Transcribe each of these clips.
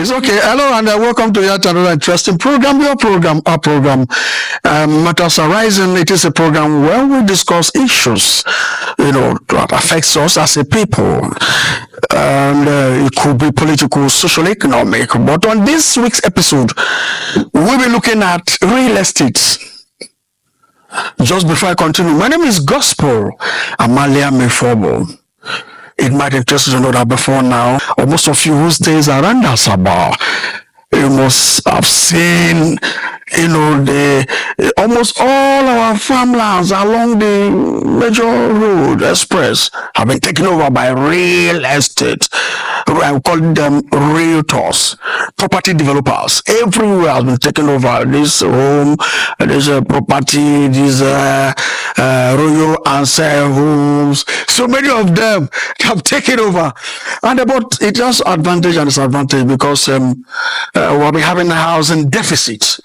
It's okay. Hello and welcome to yet another interesting program. Your program, our program, Matters Arising. It is a program where we discuss issues, that affects us as a people. And it could be political, social, economic. But on this week's episode, we'll be looking at real estate. Just before I continue, my name is Gospel Amalia Mefobo. It might interest you to know that before now, or most of you who stays around Asaba, you must have seen, almost all our farmlands along the major road express have been taken over by real estate. I call them realtors, property developers. Everywhere has been taken over. This home, this property, these Royal Anselina homes. So many of them have taken over. And but it has advantage and disadvantage because we'll be having a housing deficit.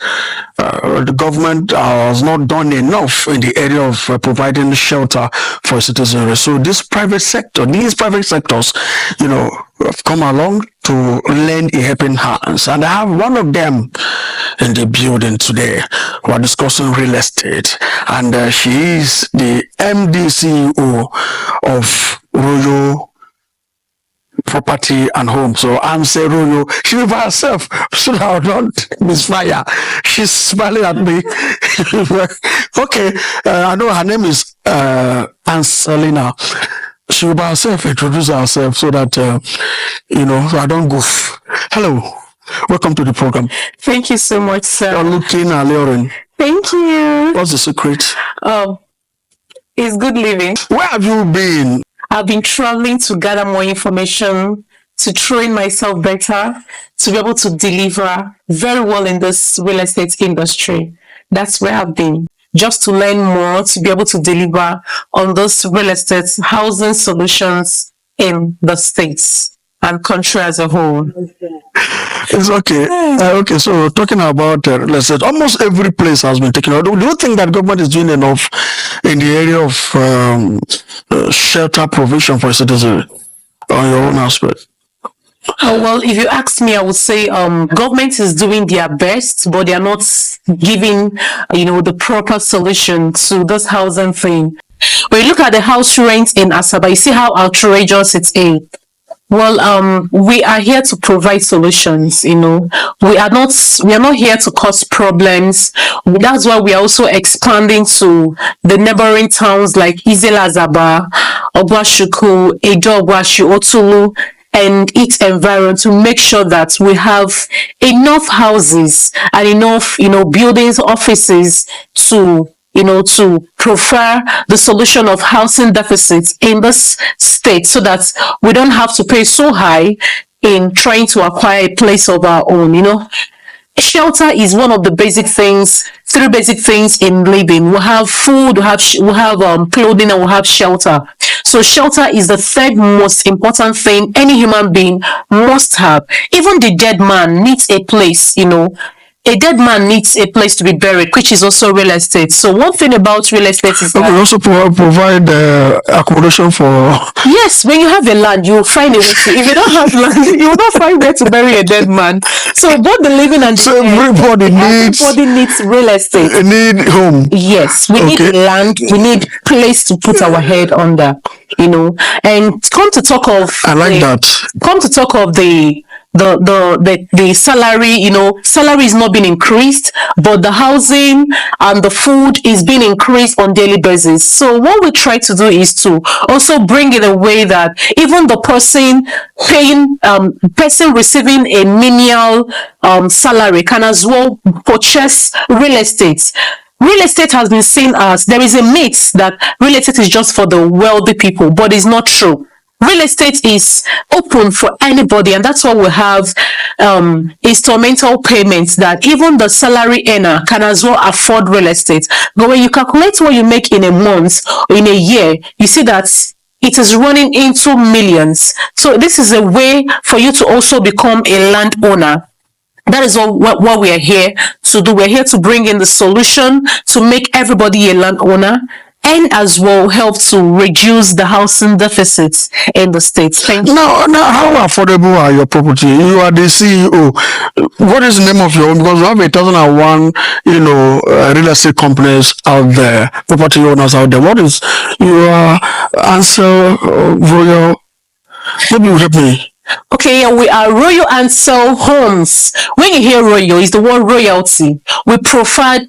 The government has not done enough in the area of providing shelter for citizens. So these private sectors, have come along to lend a helping hands. And I have one of them in the building today. We're discussing real estate. And she is the MD CEO of Royal Property and Home. So I'm saying Royal. She by herself, so I don't misfire. She's smiling at me. Okay, I know her name is Anselina. She will by herself introduce herself so that so I don't goof. Hello, welcome to the program. Thank you so much, sir. You're looking alluring. Thank you. What's the secret? It's good living. Where have you been? I've been traveling to gather more information, to train myself better, to be able to deliver very well in this real estate industry. That's where I've been. Just to learn more, to be able to deliver on those real estate housing solutions in the states and country as a whole. It's okay. Okay, so talking about real estate, almost every place has been taken out. Do you think that government is doing enough in the area of shelter provision for citizens on your own aspect? Well, if you ask me, I would say government is doing their best, but they are not giving, the proper solution to this housing thing. When you look at the house rent in Asaba, you see how outrageous it is. Well, we are here to provide solutions. We are not here to cause problems. That's why we are also expanding to the neighboring towns like Asaba, Ogwashuku, Edo-Ogwashi, Osulu, and its environment to make sure that we have enough houses and enough, buildings, offices to prefer the solution of housing deficits in this state so that we don't have to pay so high in trying to acquire a place of our own, Shelter is one of the basic things, three basic things in living. We have food, we have clothing, and we have shelter. So shelter is the third most important thing any human being must have. Even the dead man needs a place, A dead man needs a place to be buried, which is also real estate. So one thing about real estate is that... We also provide accommodation for... Yes, when you have a land, you will find a way to... If you don't have land, you will not find where to bury a dead man. So both the living and the everybody needs real estate. They need home. Yes, we need land, we need place to put our head under, And come to talk of... I like that. Come to talk of the salary, salary is not being increased, but the housing and the food is being increased on daily basis. So what we try to do is to also bring it a way that even the person receiving a menial salary can as well purchase real estate. Real estate has been seen as, there is a myth that real estate is just for the wealthy people, but it's not true. Real estate is open for anybody, and that's why we have installmental payments that even the salary earner can as well afford real estate. But when you calculate what you make in a month or in a year, you see that it is running into millions. So this is a way for you to also become a landowner. That is what we are here to do. We're here to bring in the solution to make everybody a landowner. and as well help to reduce the housing deficit in the states. Thank you. Now, how affordable are your property? You are the CEO. What is the name of your own? Because we have 1,001, real estate companies out there, property owners out there. What is your answer, Royal? Maybe you help me. Okay, yeah, we are Royal Anselina Homes. When you hear royal, it's the word royalty. We provide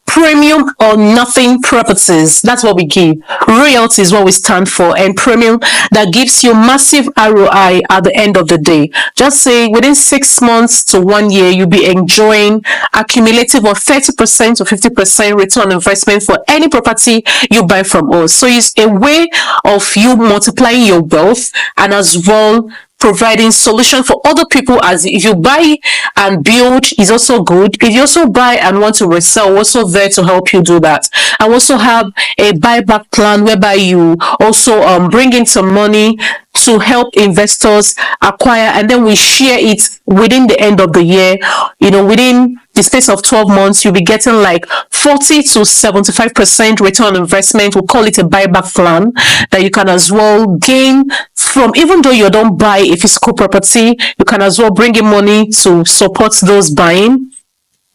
premium or nothing properties. That's what we give. Royalty is what we stand for, and premium that gives you massive ROI at the end of the day. Just say within 6 months to 1 year, you'll be enjoying accumulative of 30% to 50% return on investment for any property you buy from us. So it's a way of you multiplying your wealth, and as well providing solution for other people. As if you buy and build is also good. If you also buy and want to resell, we're also there to help you do that. I also have a buyback plan whereby you also bring in some money to help investors acquire, and then we share it within the end of the year. Within the space of 12 months, you'll be getting like 40 to 75% return on investment. We'll call it a buyback plan that you can as well gain from. Even though you don't buy a physical property, you can as well bring in money to support those buying.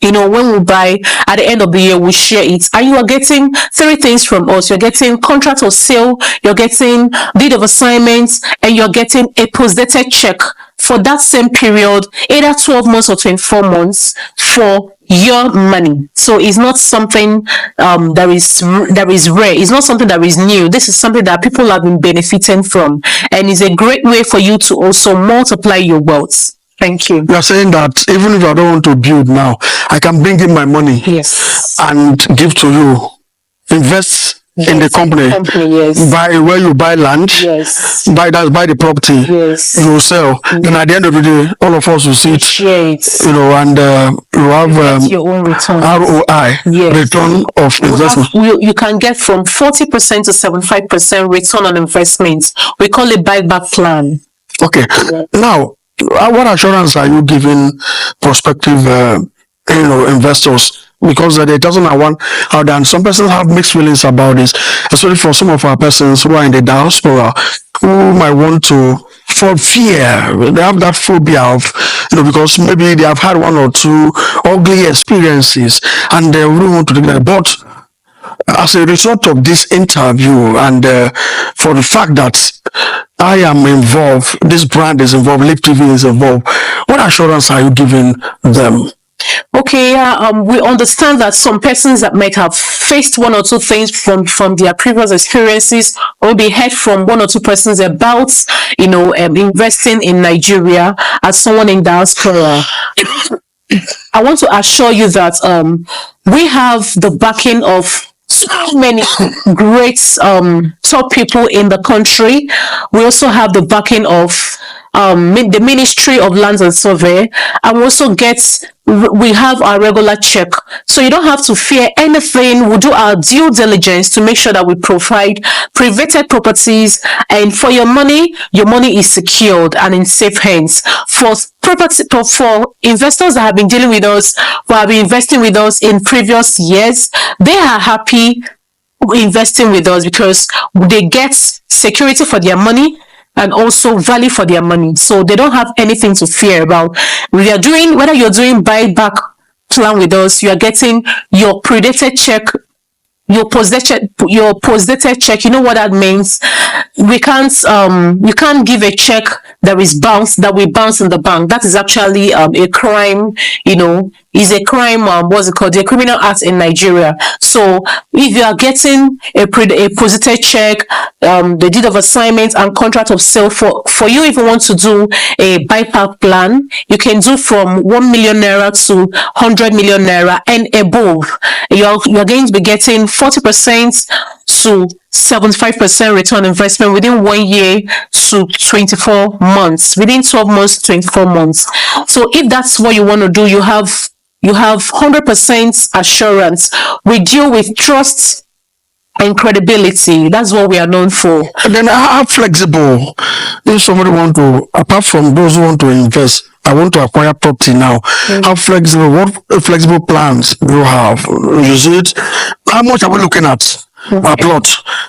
When we buy, at the end of the year, we share it. And you are getting 3 things from us. You're getting contract of sale, you're getting deed of assignments, and you're getting a post-dated check for that same period, either 12 months or 24 months, for your money. So it's not something that is rare. It's not something that is new. This is something that people have been benefiting from, and it's a great way for you to also multiply your wealth. Thank you. You are saying that even if I don't want to build now, I can bring in my money, yes, and give to you, invest in the company, yes. Buy where you buy land, yes, buy the property, yes, you sell. Mm-hmm. Then at the end of the day, all of us will see it, yes. And you have your own return, ROI, yes, return of investment. You can get from 40% to 75% return on investment. We call it buyback plan. Okay, yeah. Now, what assurance are you giving prospective, investors? Because there doesn't have one out there, and some persons have mixed feelings about this, especially for some of our persons who are in the diaspora, who might want to, for fear, they have that phobia of, because maybe they have had 1 or 2 ugly experiences, and they really want to do that. But as a result of this interview, and for the fact that I am involved, this brand is involved, Live TV is involved, what assurance are you giving them? Okay, we understand that some persons that might have faced 1 or 2 things from their previous experiences, or maybe heard from 1 or 2 persons about, investing in Nigeria as someone in diaspora. I want to assure you that we have the backing of so many great top people in the country. We also have the backing of the Ministry of Lands and Survey, and we have our regular check, so you don't have to fear anything. We'll do our due diligence to make sure that we provide privated properties, and for your money is secured and in safe hands. For investors that have been dealing with us, who have been investing with us in previous years, they are happy investing with us because they get security for their money and also value for their money. So they don't have anything to fear about. Whether you're doing buyback plan with us, you are getting your predated check, your post-dated check. You know what that means? You can't give a check that will bounce in the bank. That is actually a crime, is a crime, what's it called? The criminal act in Nigeria. So if you are getting a positive check, the deed of assignment and contract of sale for you, if you want to do a buyback plan, you can do from 1 million naira to 100 million naira and above. You're going to be getting 40% to 75% return on investment within 1 year to 24 months, within 12 months to 24 months. So if that's what you want to do, you have 100% assurance. We deal with trust and credibility. That's what we are known for. And then how flexible, if somebody want to, apart from those who want to invest, I want to acquire property now. How flexible? What flexible plans do you have? Is it? How much are we looking at a plot?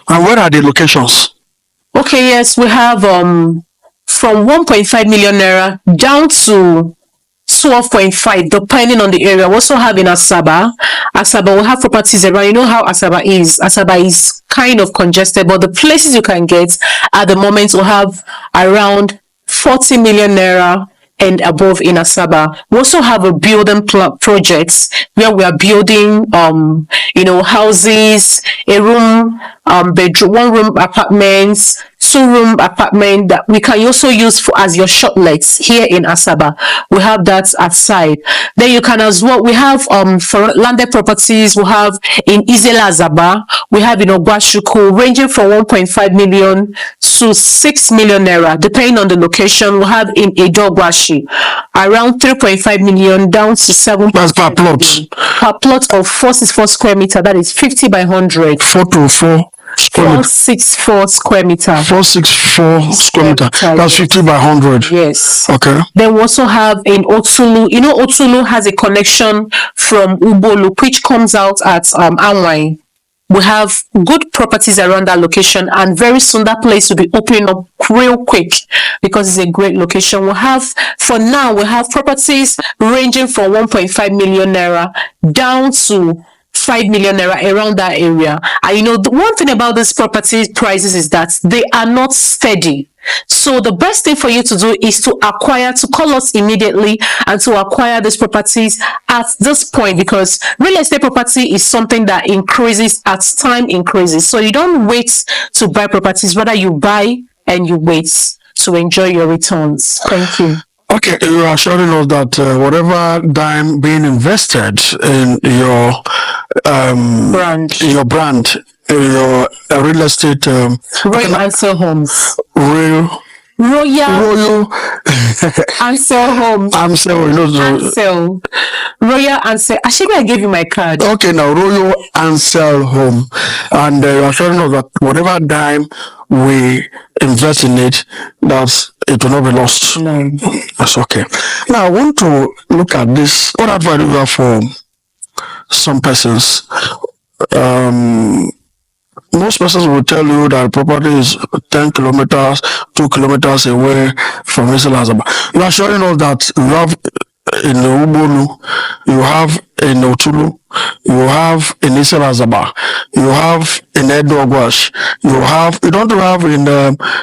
And where are the locations? Okay, yes, we have from 1.5 million naira down to 12.5, depending on the area. We also have in Asaba. Asaba will have properties around. You know how Asaba is. Asaba is kind of congested, but the places you can get at the moment will have around 40 million naira and above in Asaba. We also have a building projects where we are building, houses, a room, bedroom, one room apartments, two-room apartment that we can also use for as your shortlets here in Asaba. We have that outside. Then you can as well. We have for landed properties. We have in Izela Asaba. We have in Ogwashuku, ranging from 1.5 million to 6 million naira, depending on the location. We have in Edogwashi around 3.5 million down to 7. That's per plot. Per plot of 464 square meter. That is 50 by 100. 4 square meter. 464 square meter. 464 square meter. That's 50 by 100. Yes. Okay. Then we also have in Osulu. You know, Osulu has a connection from Ubolu, which comes out at Anwai. We have good properties around that location, and very soon that place will be opening up real quick because it's a great location. We have properties ranging from 1.5 million naira down to 5 million naira around that area. And the one thing about these property prices is that they are not steady. So the best thing for you to do is to call us immediately and to acquire these properties at this point, because real estate property is something that increases as time increases. So you don't wait to buy properties, rather you buy and you wait to enjoy your returns. Thank you. Okay, you are assuring us that whatever dime being invested in your brand, in your real estate, Royal Ansel Homes, Royal Ansel Homes, Ansel, Royal Ansel. Actually, I gave you my card. Okay, now Royal Ansel Home, and you're assuring us that whatever dime we invest in it, that it will not be lost. No. That's okay. Now I want to look at this. What advice do you have for some persons? Most persons will tell you that property is 10 kilometers, 2 kilometers away from Asaba. You are showing us that you have in Ubonu, you have in Osulu, you have in Asaba, you have in Edogwash, you don't have in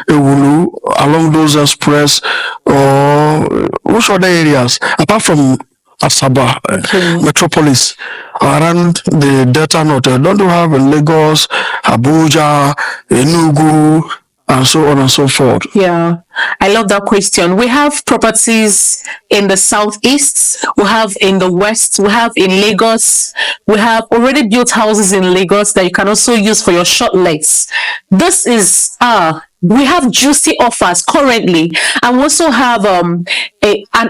Ewulu, along those express, or which other areas apart from Asaba, metropolis, around the Delta North. Don't you have in Lagos, Abuja, Enugu, and so on and so forth? Yeah, I love that question. We have properties in the southeast, we have in the west, we have in Lagos, we have already built houses in Lagos that you can also use for your short legs. This is we have juicy offers currently, and we also have an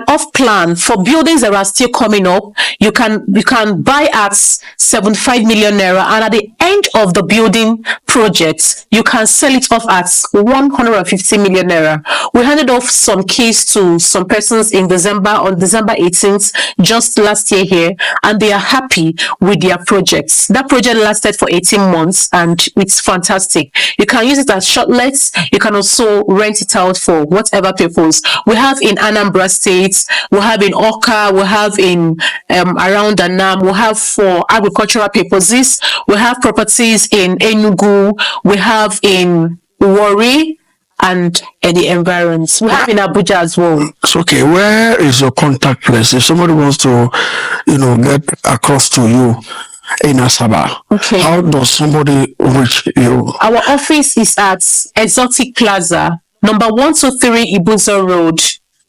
off plan for buildings that are still coming up. You can buy at 75 million naira, and at the end of the building project, you can sell it off at 150 million naira. We handed off some keys to some persons on December 18th, just last year here, and they are happy with their projects. That project lasted for 18 months, and it's fantastic. You can use it as shortlets. You can also rent it out for whatever purpose. We have in Anambra State, we have in Oka, we have in around Anam, we have for agricultural purposes, we have properties in Enugu, we have in Warri and the environs. We have in Abuja as well. It's okay. Where is your contact place? If somebody wants to, get across to you in Asaba, okay, how does somebody reach you? Our office is at Exotic Plaza, number 123 Ibuzo Road.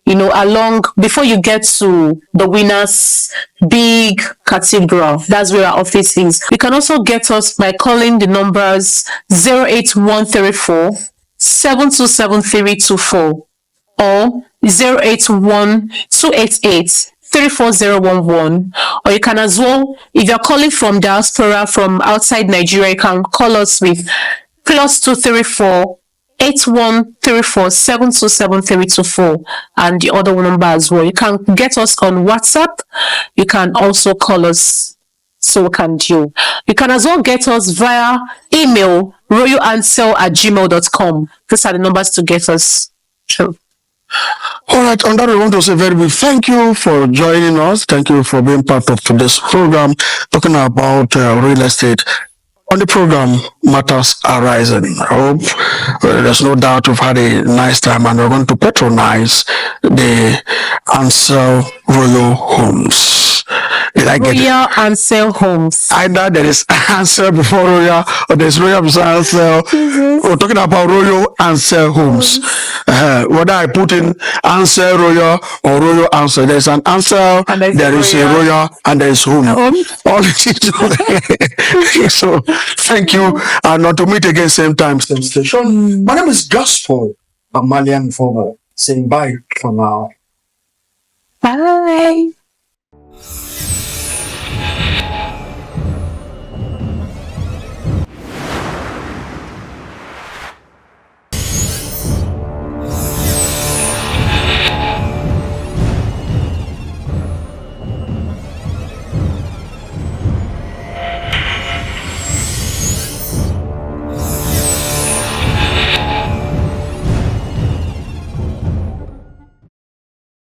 Along before you get to the Winners Big Cathedral. That's where our office is. You can also get us by calling the numbers 08134 727324 or 081 34011, or you can as well, if you're calling from diaspora, from outside Nigeria, you can call us with +234 8134727324 and the other number as well. You can get us on WhatsApp. You can also call us. So can you. You can as well get us via email royalandsell@gmail.com. These are the numbers to get us. Sure. All right, on that, we want to say very big thank you for joining us. Thank you for being part of today's program, talking about real estate. On the program, Matters Arising. I hope there's no doubt you've had a nice time, and we're going to patronize the Ansel Royal Homes. Did I get Royal Ansell Homes. Either there is Ansel before Royal, or there's Royal before Ansel. We're talking about Royal Ansel Homes. Whether I put in Ansel Royal or Royal Ansel, there's an Ansel, there is a Royal, and there is Home. All so thank you, and not to meet again same time, same station. My name is Gospel Amalian Former, saying bye for now. Bye.